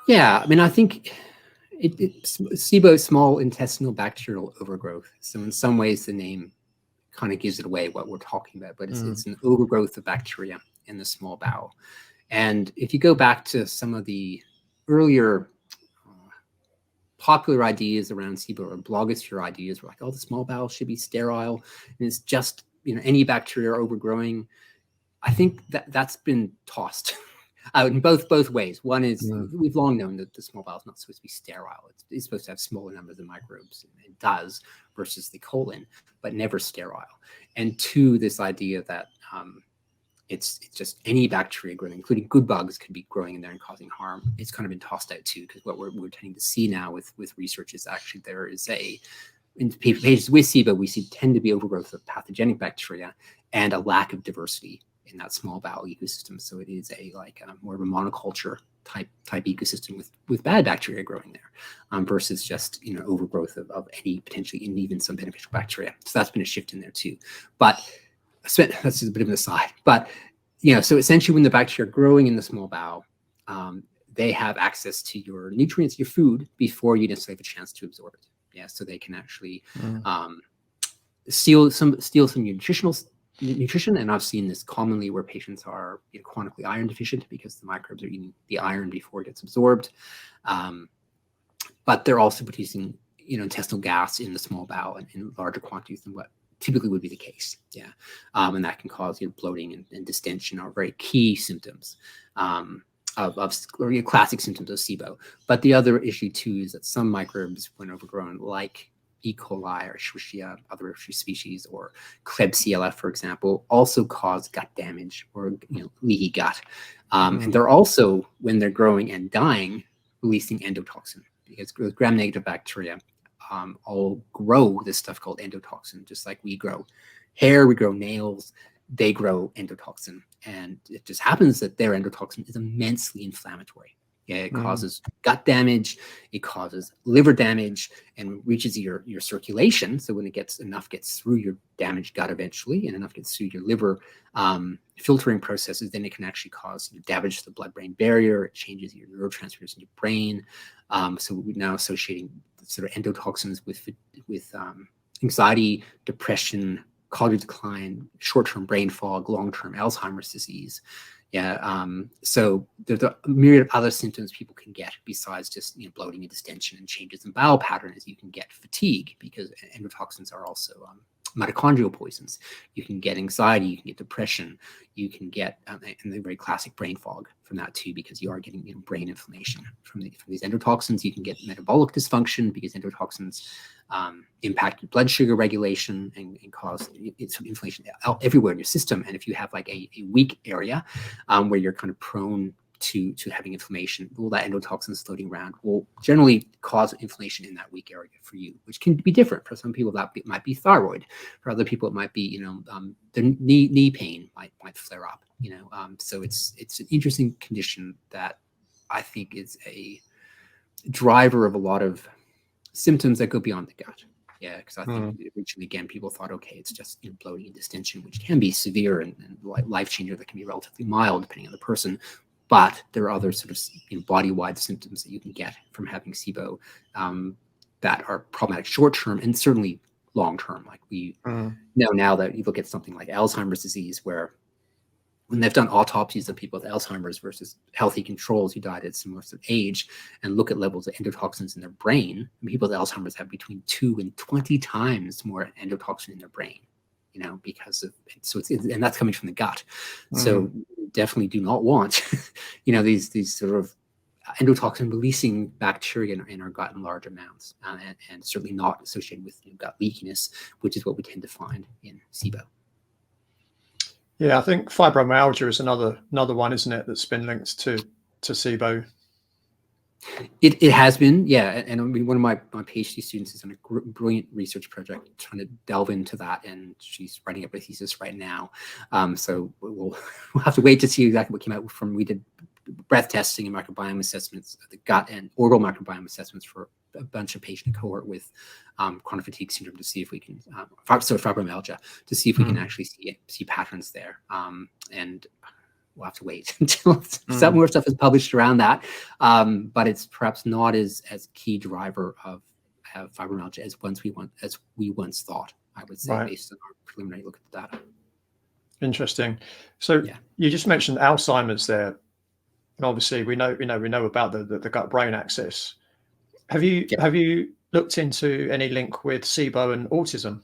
Yeah, I mean, I think it's SIBO, small intestinal bacterial overgrowth. So in some ways, the name kind of gives it away what we're talking about, but it's an overgrowth of bacteria in the small bowel. And if you go back to some of the earlier popular ideas around SIBO or blogosphere ideas were like, oh, the small bowel should be sterile, and it's just, any bacteria overgrowing. I think that's been tossed out in both ways. One is we've long known that the small bowel is not supposed to be sterile. It's supposed to have smaller numbers of microbes. It does versus the colon, but never sterile. And two, this idea that it's just any bacteria growing, including good bugs, could be growing in there and causing harm. It's kind of been tossed out too, because what we're tending to see now with research is actually there is in patients with SIBO, we tend to be overgrowth of pathogenic bacteria and a lack of diversity in that small bowel ecosystem. So it is more of a monoculture type ecosystem with bad bacteria growing there, versus just overgrowth of any potentially and even some beneficial bacteria. So that's been a shift in there too. But that's just a bit of an aside. But so essentially, when the bacteria are growing in the small bowel, they have access to your nutrients, your food, before you necessarily have a chance to absorb it. Yeah, so they can actually steal some nutrition, and I've seen this commonly where patients are chronically iron deficient because the microbes are eating the iron before it gets absorbed. But they're also producing intestinal gas in the small bowel in larger quantities than what typically would be the case. Yeah, and that can cause bloating and distension are very key symptoms of classic symptoms of SIBO. But the other issue too is that some microbes, when overgrown, like E. coli or Escherichia, other species, or Klebsiella, for example, also cause gut damage or leaky gut. And they're also, when they're growing and dying, releasing endotoxin, because gram-negative bacteria all grow this stuff called endotoxin, just like we grow hair, we grow nails, they grow endotoxin. And it just happens that their endotoxin is immensely inflammatory. Yeah, it causes gut damage, it causes liver damage, and reaches your circulation. So when gets through your damaged gut eventually, and enough gets through your liver filtering processes, then it can actually cause damage to the blood-brain barrier. It changes your neurotransmitters in your brain. So we're now associating sort of endotoxins with anxiety, depression, cognitive decline, short-term brain fog, long-term Alzheimer's disease. Yeah, so there's a myriad of other symptoms people can get besides just bloating and distension, and changes in bowel pattern. As you can get fatigue, because endotoxins are also mitochondrial poisons. You can get anxiety, you can get depression, you can get and the very classic brain fog from that too, because you are getting brain inflammation from these endotoxins. You can get metabolic dysfunction because endotoxins impact blood sugar regulation and cause inflammation everywhere in your system. And if you have like a weak area where you're kind of prone to having inflammation, all that endotoxins floating around will generally cause inflammation in that weak area for you, which can be different. For some people, that might be thyroid. For other people, it might be the knee pain might flare up. So it's an interesting condition that I think is a driver of a lot of symptoms that go beyond the gut. Yeah, because I think originally, again, people thought, okay, it's just bloating and distension, which can be severe and life changer that can be relatively mild depending on the person. But there are other sort of body-wide symptoms that you can get from having SIBO that are problematic short-term and certainly long-term. Like we know now that you look at something like Alzheimer's disease, where when they've done autopsies of people with Alzheimer's versus healthy controls who died at similar age, and look at levels of endotoxins in their brain, people with Alzheimer's have between 2 and 20 times more endotoxin in their brain, because of and that's coming from the gut. So definitely do not want, these sort of endotoxin releasing bacteria in our gut in large amounts, and certainly not associated with gut leakiness, which is what we tend to find in SIBO. Yeah, I think fibromyalgia is another one, isn't it, that's been linked to SIBO? It has been, yeah. And I mean, one of my PhD students is on a brilliant research project trying to delve into that, and she's writing up a thesis right now. So we'll have to wait to see exactly what came out from. We did breath testing and microbiome assessments, the gut and oral microbiome assessments for a bunch of patient cohort with chronic fatigue syndrome to see if we can, fibromyalgia, to see if we can actually see patterns there. And we'll have to wait until some more stuff is published around that. But it's perhaps not as key driver of fibromyalgia as we once thought, I would say, based on our preliminary look at the data. Interesting. So you just mentioned Alzheimer's there, and obviously we know about the gut-brain axis. Have you looked into any link with SIBO and autism?